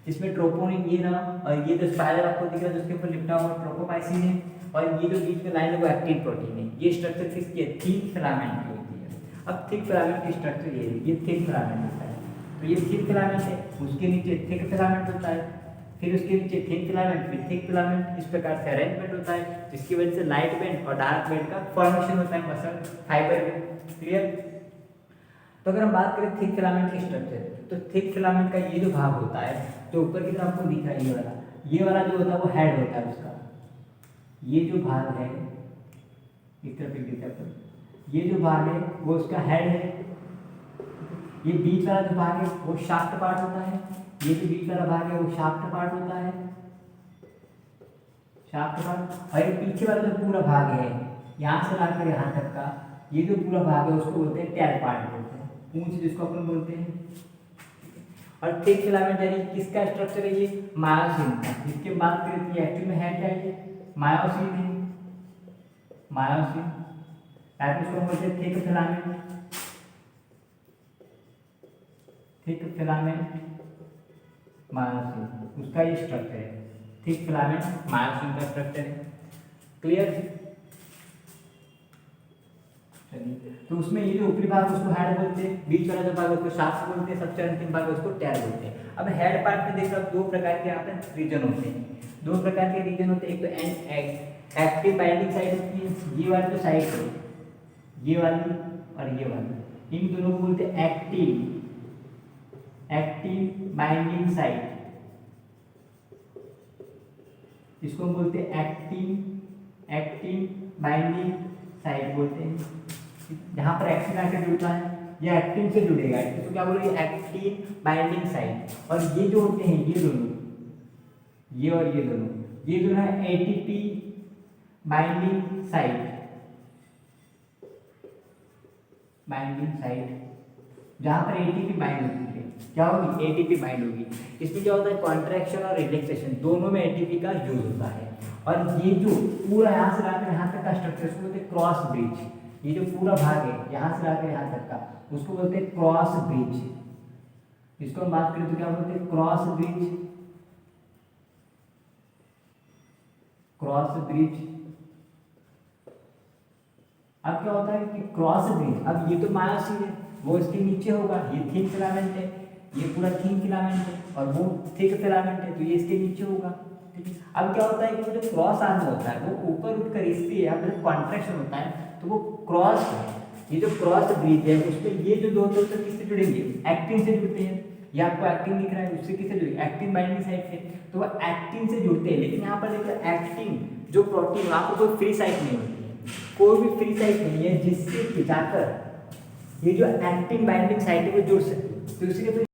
जिसमें ट्रोपोनिन ये रहा, और ये जो स्पाइरल आपको दिख रहा है जिसके ऊपर लिखा हुआ ट्रोपोमाइसिन है, और ये जो बीच में लाइन है वो एक्टिन प्रोटीन है। ये स्ट्रक्चर किसकी है, थिन फिलामेंट की होती है। अब थिक फिलामेंट की स्ट्रक्चर ये थिक फिलामेंट होता है। तो ये थिक फिलामेंट है, उसके नीचे थिक फिलामेंट होता है, फिर उसके नीचे थिन फिलामेंट, फिर थिक फिलामेंट। इस प्रकार से अरेंजमेंट होता है, जिसकी वजह से लाइट बैंड और डार्क बैंड का फॉर्मेशन होता है मसल फाइबर में। क्लियर। तो अगर हम बात करें थिक फिलामेंट की स्ट्रक्चर, तो थिक फिलामेंट का ये जो भाग होता है जो ऊपर की तरफ आपको दिख रहा है, ये वाला जो होता है वो हेड होता है उसका। ये जो भाग है इस तरफ एक दिखता है, ये जो भाग है वो उसका हेड है। ये बीच वाला जो भाग है वो शाफ्ट पार्ट होता है। ये जो बीच वाला भाग है वो शाफ्ट पार्ट होता है, शाफ्ट पार्ट। और ये पीछे वाला जो पूरा भाग है यहाँ से लाकर यहाँ तक का, ये जो पूरा भाग है उसको बोलते हैं टेल पार्ट बोलते हैं, पूंछ जिसको अपन बोलते हैं। और थिक फिलामेंट यानी किसका स्ट्रक्चर है, ये मायोसिन का। इसके बात करें तो एक्चुअली में है क्या, ये मायोसिन है, मायोसिन। इसको बोलते हैं thick filament, thick filament myosin, उसका ये स्ट्रक्चर है। थिक फिलामेंट मायोसिन का स्ट्रक्चर है। क्लियर। चलिए, तो उसमें ये जो ऊपरी भाग उसको हेड बोलते हैं, बीच वाला जो भाग उसको शाफ्ट बोलते हैं, सबसे अंतिम भाग उसको टेल बोलते हैं। अब हेड पार्ट में देखो 2 प्रकार के यहाँ पे रीजन होते हैं, 2 प्रकार के रीजन होते हैं। एक तो एक्टिव बाइंडिंग साइड होती है, ये वाली जो साइड है, ये वाली और ये वाली, इन दोनों को बोलते हैं एक्टिव बाइंडिंग साइड। इसको हम बोलते हैं एक्टिन बाइंडिंग साइट बोलते हैं। जहाँ पर एक्टिन आकर जुड़ता है या एक्टिन से जुड़ेगा, इसको क्या बोलेंगे, एक्टिन बाइंडिंग साइट। और ये जो होते हैं ये दोनों, ये और ये दोनों है एटीपी बाइंडिंग साइट, जहाँ पर एटीपी बाइंड होती है, क्या होगी, एटीपी बाइंड होगी। इसमें क्या होता है, कॉन्ट्रैक्शन और रिलैक्सेशन दोनों में एटीपी का यूज होता है। और ये जो पूरा यहाँ से लाकर यहाँ तक का स्ट्रक्चर उसको बोलते हैं क्रॉस ब्रिज। ये जो पूरा भाग है यहाँ से लाकर यहाँ तक का उसको बोलते हैं क्रॉस ब्रिज। इसको हम बात करें तो क्या बोलते हैं, क्रॉस ब्रिज, क्रॉस ब्रिज। अब क्या होता है कि क्रॉस ब्रिज, अब ये तो मायोसिन है, वो इसके नीचे होगा, ये थिक फिलामेंट है, ये पूरा थिन फिलामेंट है, और वो थिक फिलामेंट है तो ये इसके नीचे होगा। ठीक है। अब क्या होता है कि वो जो क्रॉस आर्म होता है वो ऊपर उठकर इससे यहाँ पर कॉन्ट्रैक्शन होता है तो वो क्रॉस है, ये जो क्रॉस ब्रिज है उसमें ये जो दो दोस्त किससे जुड़ेंगे, एक्टिन से जुड़ते हैं। ये आपको एक्टिन दिख रहा है, उससे किससे जुड़ेंगे, एक्टिन बाइंडिंग साइट से, तो वो एक्टिन से जुड़ते हैं। लेकिन यहाँ पर देखिए एक्टिन जो प्रोटीन वहाँ पर कोई फ्री साइट नहीं होती है, कोई भी फ्री साइट नहीं है जिससे खिंचाकर ये जो एक्टिन बाइंडिंग साइट है वो जुड़ सके। तो इसलिए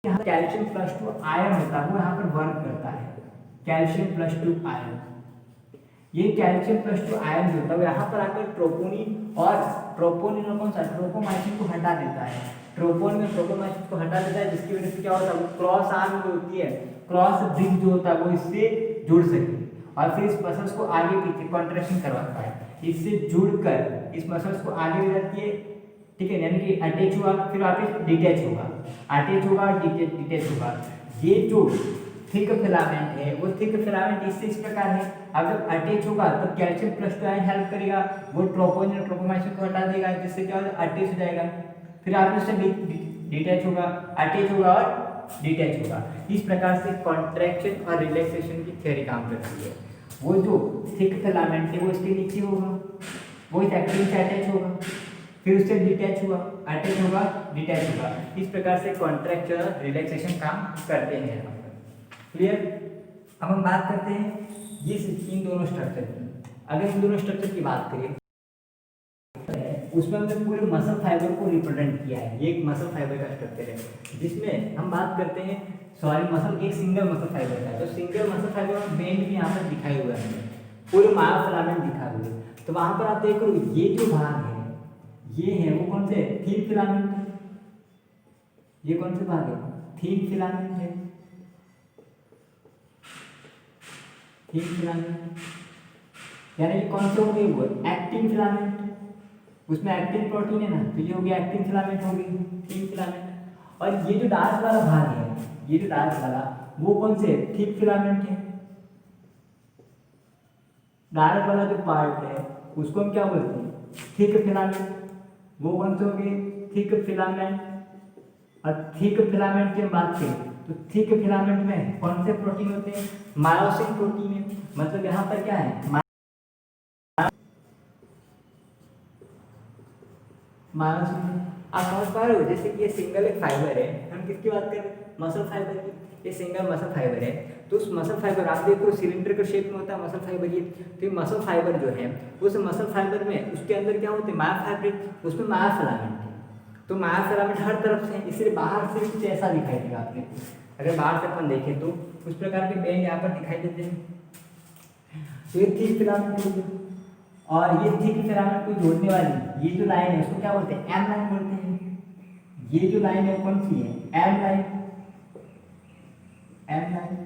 यहाँ कैल्शियम +2 आयन होता है वो यहाँ पर वर्क करता है, कैल्शियम +2 आयन। ये कैल्शियम +2 आयन जो होता है यहाँ पर आकर ट्रोपोनिन और कौन सा ट्रोपोमाइसिन को हटा देता है, ट्रोपोनिन और ट्रोपोमाइसिन को हटा देता है, जिसकी वजह से क्या होता है, वो क्रॉस आर्म जो होती है, क्रॉस ब्रिज जो होता है वो इससे जुड़ सके और फिर इस मसल्स को आगे पीछे कॉन्ट्रैक्शन करवाता है। इससे जुड़कर इस मसल्स को आगे ले जाती है, ठीक है, यानी कि अटैच हुआ फिर वापस डिटैच होगा, अटैच होगा डिटैच होगा। ये जो थिक फिलामेंट है वो थिक फिलामेंट इससे इस प्रकार है, अब जब अटैच होगा तो कैल्शियम +2 आयन हेल्प करेगा, वो ट्रोपोनिन और ट्रोपोमाइसिन को हटा देगा, जिससे क्या होगा, अटैच हो जाएगा, फिर आप इससे डिटैच होगा, अटैच होगा और डिटैच होगा। इस प्रकार से कॉन्ट्रैक्शन और रिलैक्सेशन की थ्योरी काम करती है। वो जो थिक फिलामेंट है वो इसके नीचे होगा, वो इस एक्टिन से अटैच होगा, फिर उससे डिटैच हुआ, अटैच होगा, डिटैच होगा। इस प्रकार से कॉन्ट्रैक्चुअल रिलैक्सेशन काम करते हैं यहाँ पर। क्लियर। अब हम बात करते हैं ये इन दोनों स्ट्रक्चर की। अगर इन दोनों स्ट्रक्चर की बात करें उसमें हमने पूरे मसल फाइबर को रिप्रेजेंट किया है। ये एक मसल फाइबर का स्ट्रक्चर है जिसमें हम बात करते हैं, सॉरी मसल एक सिंगल मसल फाइबर का है। तो सिंगल मसल फाइबर में बेंड भी यहाँ पर दिखाई हुआ है, पूरे मायोफिलामेंट दिखा हुए हैं। तो वहाँ पर आप देख लो ये जो भाग है ये है वो कौन से थिन फिलामेंट है, ये कौन से भाग है थिन फिलामेंट है, थिन फिलामेंट यानी कि कौन से हो गए वो एक्टिन फिलामेंट, उसमें एक्टिन प्रोटीन है ना, तो ये हो गया एक्टिन फिलामेंट हो गई, थिन फिलामेंट। और ये जो डार्क वाला भाग है, ये जो डार्क वाला वो कौन से थिक फिलामेंट है। डार्क वाला जो पार्ट है उसको हम क्या बोलते हैं थिक फिलामेंट, वो कौन से हो गए थिक फिलामेंट। और थिक फिलामेंट की हम बात करें तो थिक फिलामेंट में कौन से प्रोटीन होते हैं मायोसिन प्रोटीन है। मतलब यहाँ पर क्या है मायोसिन। आप समझ पा रहे हो, जैसे कि ये सिंगल एक फाइबर है, हम किसकी बात कर रहे हैं मसल फाइबर की, ये सिंगल मसल फाइबर है। तो उस मसल फाइबर आप देखो सिलेंडर के शेप में होता है मसल फाइबर ये, तो ये मसल फाइबर जो है उस मसल फाइबर में उसके अंदर क्या होते हैं मायोफाइब्रिन, उसमें मायोफिलामेंट है। तो मायोफिलामेंट हर तरफ से है, इसलिए बाहर से कुछ ऐसा दिखाई देगा आपने, अगर बाहर से अपन देखें तो उस प्रकार के बेंड यहाँ पर दिखाई देते हैं। तो ये थिक फिलामेंट हो गया। और ये थिक फिलामेंट को जोड़ने वाली ये जो लाइन है उसको क्या बोलते हैं एम लाइन बोलते हैं। ये जो लाइन है कौन सी है एम लाइन, एम लाइन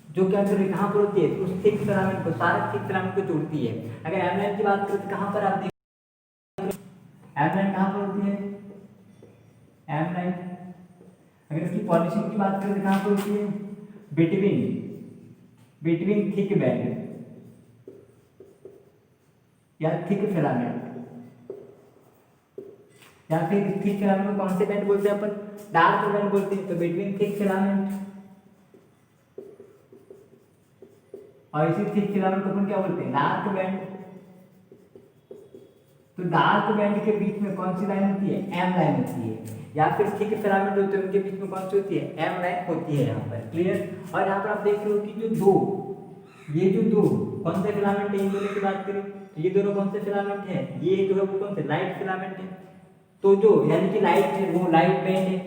जो क्या कर कहाँ पर होती है तो उस थिक फिलामेंट को, सारे थिक फिलामेंट को जोड़ती है। अगर एम लाइन की बात करें तो कहाँ पर आप देख एम लाइन कहाँ पर होती है एम लाइन। अगर इसकी पॉजिशन की बात करें तो कहाँ पर होती है बिटवीन, बिटवीन थिक बैंड या थिक फिलामेंट, या फिर थिक फिलामेंट को कौन से बैंड बोलते हैं अपन डार्क बैंड बोलते हैं। तो बिटवीन थिक फिलामेंट और इसी थिक फिलामेंट को अपन क्या बोलते हैं डार्क बैंड। तो डार्क बैंड के बीच में कौन सी लाइन होती है एम लाइन होती है, या फिर थिक फिलामेंट होते हैं उनके बीच में कौन सी होती है एम लाइन होती है यहाँ पर। क्लियर। और यहाँ पर आप देख रहे हो कि जो दो ये जो दो कौन से फिलामेंट है इन दोनों की बात करें तो ये दोनों कौन से फिलामेंट है, ये जो है वो कौन से लाइट फिलामेंट है। तो जो यानी कि लाइट है वो लाइट बैंड है,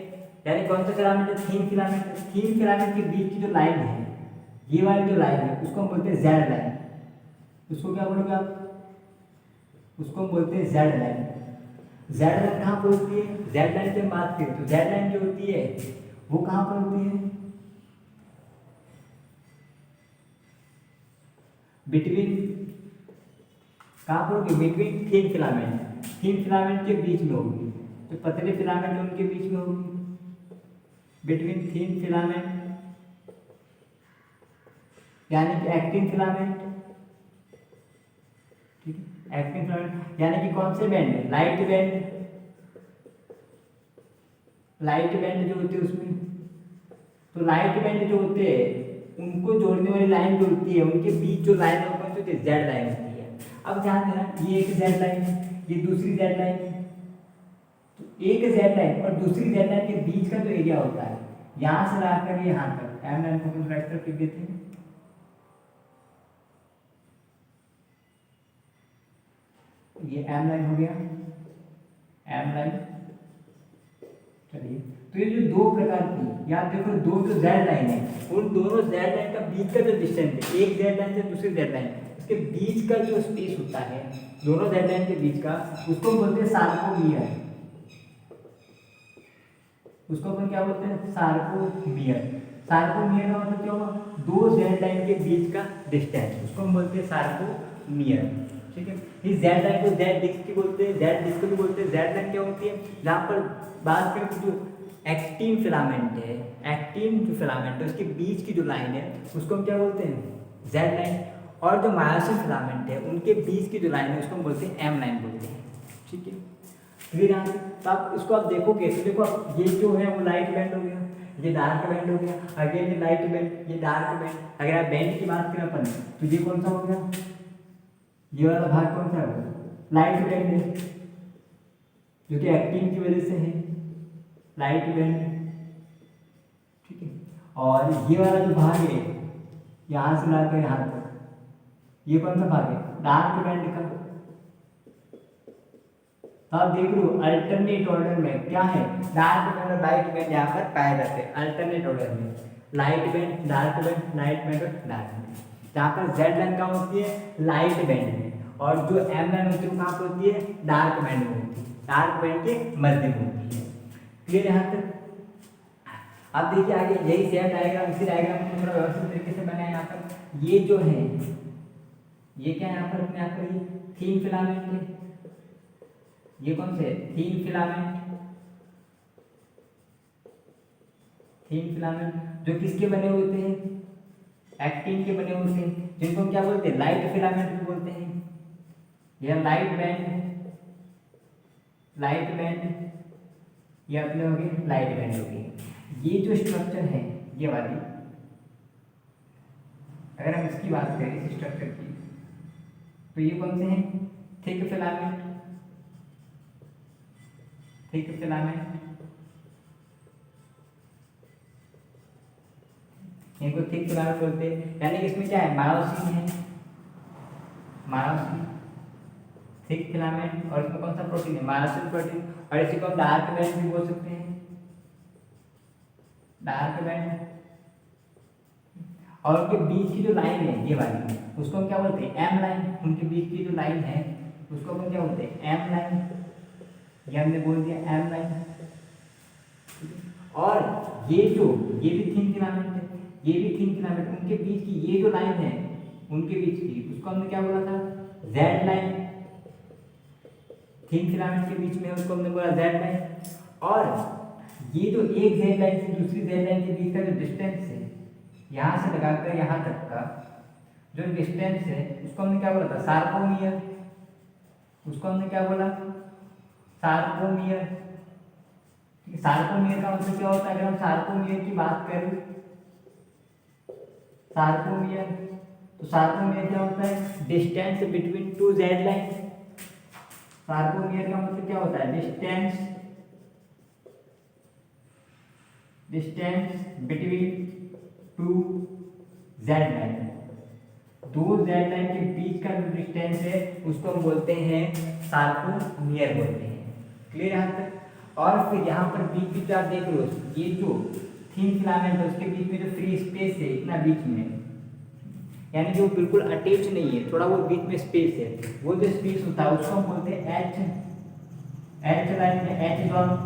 यानी कौन सा फिलामेंट है थिन फिलामेंट। थिन फिलामेंट के बीच की जो लाइन है ये वाली जो लाइन है उसको हम बोलते हैं जेड लाइन। उसको क्या बोलोगे आप, उसको हम बोलते हैं जेड लाइन। जेड लाइन कहाँ पर होती है, जेड लाइन की हम बात करें तो जेड लाइन जो होती है वो कहाँ पर होती है बिटवीन, कहाँ पर होगी between thin filament, thin filament के बीच में होगी। तो पतले फिलामेंट उनके बीच में होगी बिटवीन थिन फिलामेंट यानी कि एक्टिन फिलामेंट, ठीक है एक्टिन फिलामेंट। यानी कि कौन से band light band, light band जो होते हैं उसमें, तो लाइट बैंड जो होते हैं उनको जोड़ने वाली लाइन जो होती है उनके बीच जो लाइन है वो कौन सी होती है जेड लाइन होती है। अब ध्यान देना ये एक जेड लाइन है, ये दूसरी जेड लाइन है। तो एक जेड लाइन और दूसरी जेड लाइन के बीच का जो एरिया होता है यहाँ से लाकर यहाँ तक एम लाइन को हम राइट तरफ लिख देते हैं। ये एम लाइन हो गया, एम लाइन। चलिए तो ये जो दो प्रकार की याद देखो दो जो जेड लाइन है उन दोनों जेड लाइन का बीच का जो डिस्टेंस है एक जेड लाइन से दूसरी जेड लाइन इसके बीच का जो स्पेस होता है दोनों जेड लाइन के बीच का उसको बोलते हैं सार्कोमियर। उसको अपन क्या बोलते हैं सार्कोमियर। सार्कोमियर का मतलब क्या हुआ दो जेड लाइन के बीच का डिस्टेंस उसको हम बोलते हैं सार्कोमियर। ठीक है। इस जेड लाइन को जेड डिस्क की बोलते हैं, जेड डिस्क भी बोलते हैं। जेड लाइन क्या होती है जहाँ पर बात करें तो जो एक्टिन फिलामेंट है, एक्टिन जो फिलामेंट है उसके बीच की जो लाइन है उसको हम क्या बोलते हैं जेड लाइन। और जो मायोसिन फिलामेंट है उनके बीच की जो लाइन है उसको हम बोलते हैं एम लाइन बोलते हैं। ठीक है। फिर यहाँ से तो आप इसको आप देखोगे तो देखो आप ये जो है वो लाइट बैंड हो गया, ये डार्क बैंड हो गया, अगेन ये लाइट बैंड, ये डार्क बैंड। अगर आप बैंड की बात करें अपन तो ये कौन सा हो गया ये वाला भाग कौन सा है? लाइट बैंड है, जो कि एक्टिन की वजह से है, लाइट बैंड। ठीक है, और ये वाला जो भाग है यहाँ से लाकर यहाँ तक, ये कौन सा भाग है? डार्क बैंड का। तो आप देख लो अल्टरनेट ऑर्डर में क्या है, डार्क बैंड और लाइट बैंड यहाँ पर पाए जाते हैं अल्टरनेट ऑर्डर में। Light band, dark band, light band और डार्क बैंड। जहाँ पर जेड लाइन कहाँ होती है? लाइट बैंड में, और जो एम लाइन होती है वो कहाँ पर होती है? डार्क बैंड में होती है, डार्क बैंड के मध्य में होती है। क्लियर यहाँ तक? आप देखिए आगे यही सेम डायग्राम, इसी डायग्राम को थोड़ा व्यवस्थित तरीके से बनाया। यहाँ पर ये जो है, ये क्या है यहाँ पर? अपने यहाँ पर ये थीन फिलामेंट है। ये कौन से? थीन फिलामेंट। थीन फिलामेंट जो किसके बने होते हैं? एक्टिन के बने होते हैं, जिनको हम क्या बोलते हैं? लाइट फिलामेंट भी बोलते हैं। यह लाइट बैंड, लाइट बैंड, ये अपने हो गए लाइट बैंड हो गए। ये जो स्ट्रक्चर है ये वाली, अगर हम इसकी बात करें इस स्ट्रक्चर की, तो ये कौन से हैं? Thick filament, thick filament. इनको थिक फिलामेंट बोलते हैं। यानी कि इसमें क्या है? मायोसिन है, मायोसिन, थिक फिलामेंट। और इसमें कौन सा प्रोटीन है? Myosin protein. और इसी को हम डार्क बैंड भी बोल सकते हैं, डार्क बैंड। और उनके बीच की जो लाइन है ये वाली, उसको हम क्या बोलते हैं? M line. उनके बीच की जो लाइन है उसको हम क्या बोलते हैं? M line. ये हमने बोल दिया एम लाइन। और ये जो, ये भी थिन फिलामेंट है, ये भी थिन फिलामेंट। उनके बीच की ये जो लाइन है, उनके बीच की, उसको हमने क्या बोला था? Z line. थिन फिलामेंट के बीच में उसको हमने बोला जेड लाइन। और ये जो एक जेड लाइन से दूसरी जेड लाइन के बीच का जो डिस्टेंस है, यहाँ से लगाकर यहाँ तक का जो डिस्टेंस है, उसको हमने क्या बोला था? सार्कोमियर। उसको हमने क्या बोला? सार्कोमियर। सार्कोमियर का मतलब क्या होता है? अगर हम सार्कोमियर की बात करें, सार्कोमियर, तो सार्कोमियर क्या होता है? Distance between two Z line. Sarcomere का मतलब क्या होता है? Distance, distance between two Z line. दो जेड लाइन के बीच का जो डिस्टेंस है उसको हम बोलते हैं सार्कोमियर बोलते हैं। क्लियर यहाँ तक? और फिर यहाँ पर बीच बीच आप देख लो, ये जो थिन फिलामेंट है उसके बीच में जो फ्री स्पेस है इतना बीच में, यानी कि वो बिल्कुल अटैच नहीं है, थोड़ा वो बीच में स्पेस है, वो जो स्पेस होता है उसको हम बोलते हैं एच, एच लाइन में एच जोन,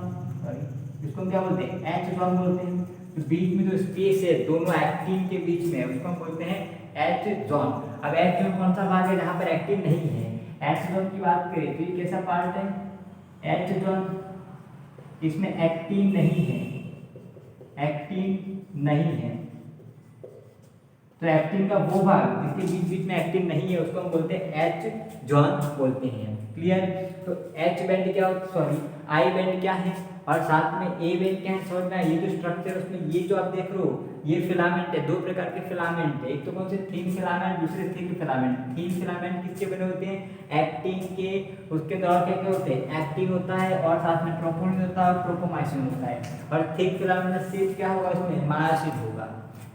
सॉरी इसको हम क्या बोलते हैं? एच जोन बोलते हैं। तो बीच में जो स्पेस है दोनों एक्टिन के बीच में, उसको हम बोलते हैं एच जोन। अब एच जोन कौन सा भाग है जहाँ पर एक्टिन नहीं है? एच जोन की बात करें तो ये कैसा पार्ट है? H zone. इसमें एक्टिन नहीं है, एक्टिन नहीं है। तो एक्टिन का वो भाग जिसके बीच बीच में एक्टिन नहीं है उसको हम बोलते हैं एच जोन बोलते हैं। क्लियर? तो एच बैंड क्या होता है, सॉरी आई बैंड क्या है और साथ में ए बैंड क्या है समझना है। ये जो स्ट्रक्चर है उसमें ये जो आप देख रहे हो ये फिलामेंट है, दो प्रकार के फिलामेंट है, एक तो कौन से? थिन फिलामेंट, दूसरे थिक फिलामेंट। थिन फिलामेंट किसके बने होते हैं? एक्टिन के। उसके अंदर और क्या क्या होते हैं? एक्टिन होता है और साथ में ट्रोपोनिन होता है और ट्रोपोमाइसिन होता है। और थिक फिलामेंट सिर्फ क्या होगा इसमें? मायोसिन होगा।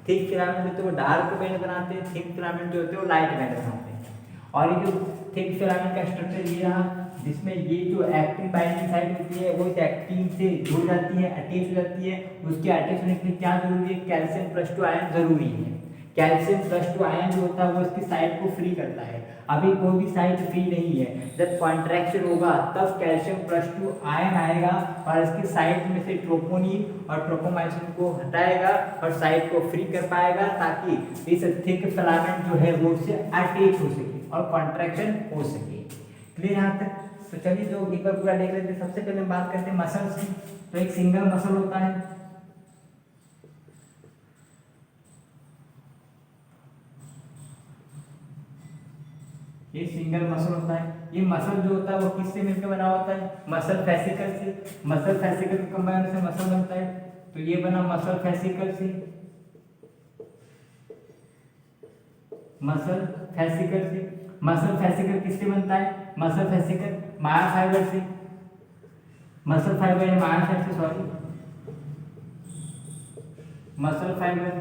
थिक फिलामेंट होते हैं वो डार्क बैंड बनाते हैं, थिक फिलामेंट जो होते हैं वो लाइट बैंड बनाते हैं। और ये जो थिक फिलामेंट का स्ट्रक्चर ये रहा, जिसमें ये जो एक्टिन बाइंडिंग साइट होती है वो इस एक्टिन से जुड़ जाती है, अटैच हो जाती है। उसके अटैच होने के लिए क्या जरूरी है? कैल्शियम प्लस टू आयन जरूरी है। कैल्शियम प्लस टू आयन जो होता है वो इसकी साइड को फ्री करता है। अभी कोई भी साइड फ्री नहीं है, जब कॉन्ट्रैक्शन होगा तब कैल्शियम प्लस टू आयन आएगा और इसकी साइड में से ट्रोपोनिन और ट्रोपोमाइसिन को हटाएगा और साइड को फ्री कर पाएगा, ताकि इस थिक फिलामेंट जो है वो उससे अटैच हो सके और कॉन्ट्रैक्शन हो सके। क्लियर यहाँ तक? तो चलिए जो एक बार पूरा देख लेते हैं। सबसे पहले हम बात करते हैं मसल्स की। तो एक सिंगल मसल होता है, ये सिंगल मसल होता है। ये मसल जो होता है वो किससे मिलकर बना होता है? मसल फेसिकल से। मसल फेसिकल के कंबाइन से मसल बनता है, तो ये बना मसल फेसिकल से, मसल फेसिकल से। मसल फेसिकल किससे बनता है? मसल फेसिकल मायोफाइबर से, मसल फाइबर या मायोसाइट से, सॉरी, मसल फाइबर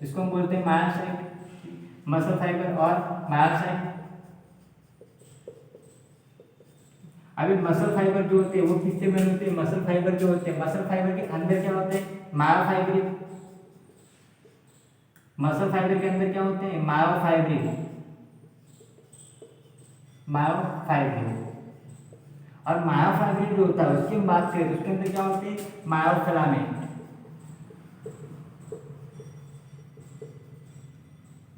इसको हम बोलते हैं मायोसाइट, मसल फाइबर और मायोसाइट। अभी मसल फाइबर जो होते हैं वो किससे बने होते हैं? मसल फाइबर जो होते हैं, मसल फाइबर के अंदर क्या होते हैं? मायोफाइब्रिल। मसल फाइबर के अंदर क्या होते हैं? Myofibril, myofibril. और मायोफाइब्रिल जो होता है उसकी हम बात करें तो उसके अंदर क्या होते हैं? Myofilament,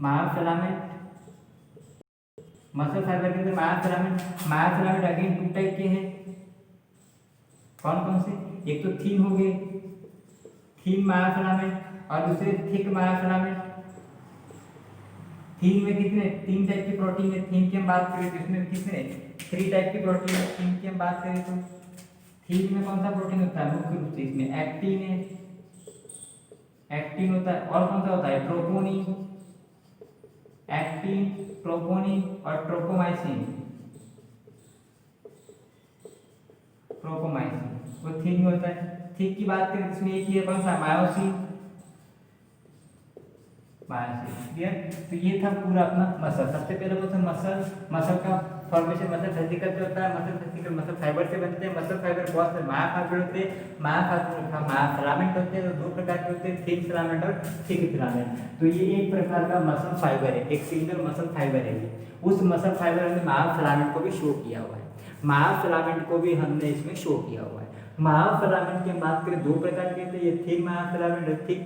myofilament. मसल फाइबर के अंदर myofilament, myofilament again two type के हैं। कौन कौन से? एक तो थीन हो गए, थीन मायोफिलामेंट, और दूसरे थिक मायोफिलामेंट। थीन में कितने? 3 टाइप की प्रोटीन है। थीन की हम बात करें तो इसमें कितने? 3 टाइप की प्रोटीन है। थीन की हम बात करें तो थीन में कौन सा प्रोटीन होता है? मुख्य रूप से इसमें एक्टिन है, एक्टिन होता है, और कौन सा होता है? ट्रोपोनिन, एक्टिन, ट्रोपोनिन और ट्रोपोमाइसिन, ट्रोपोमाइसिन वो थीन में होता है। थिक की बात करें तो इसमें एक ही है, कौन सा? Myosin, clear. तो ये था पूरा अपना मसल। सबसे पहले क्वेश्चन मसल, मसल का फॉर्मेशन, मसल वेसिकल से होता है, मसल वेसिकल मसल फाइबर से बनते हैं। मसल फाइबर बहुत से मायोफाइबर होते हैं, मायोफिलामेंट होते हैं, तो 2 प्रकार के होते हैं, थिन फिलामेंट और थिक फिलामेंट। तो ये एक प्रकार का मसल फाइबर है, एक सिंगल मसल फाइबर है। उस मसल फाइबर में मायोफिलामेंट को भी शो किया हुआ है, मायोफिलामेंट को भी हमने इसमें शो किया हुआ है। मायोफिलामेंट की बात करें 2 प्रकार के होते हैं, ये थिन मायोफिलामेंट और थिक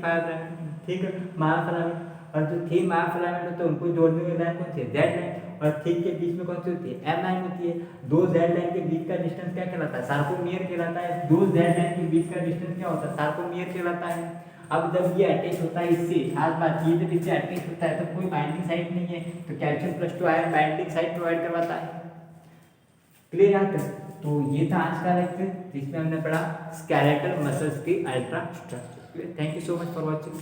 मायोफिलामेंट। और जो थिन मायोफिलामेंट होते हैं उनको जोड़ने वाली लाइन कौन सी है? Z line. और थिक के बीच में कौन सी होती है? एम लाइन होती है। 2 जेड लाइन के बीच का डिस्टेंस क्या कहलाता है? सार्कोमियर कहलाता है। 2 जेड लाइन के बीच का डिस्टेंस क्या होता है? सार्कोमियर कहलाता है। अब जब ये अटैच होता है इससे, खास बात ये जब इससे अटैच होता है तो कोई बाइंडिंग साइट नहीं है, तो calcium plus 2 ion binding site provide करवाता है। क्लियर यहाँ तक? तो ये था आज का लेक्चर, जिसमें हमने पढ़ा स्केलेटल मसल्स की ultra structure. Thank you so much for watching.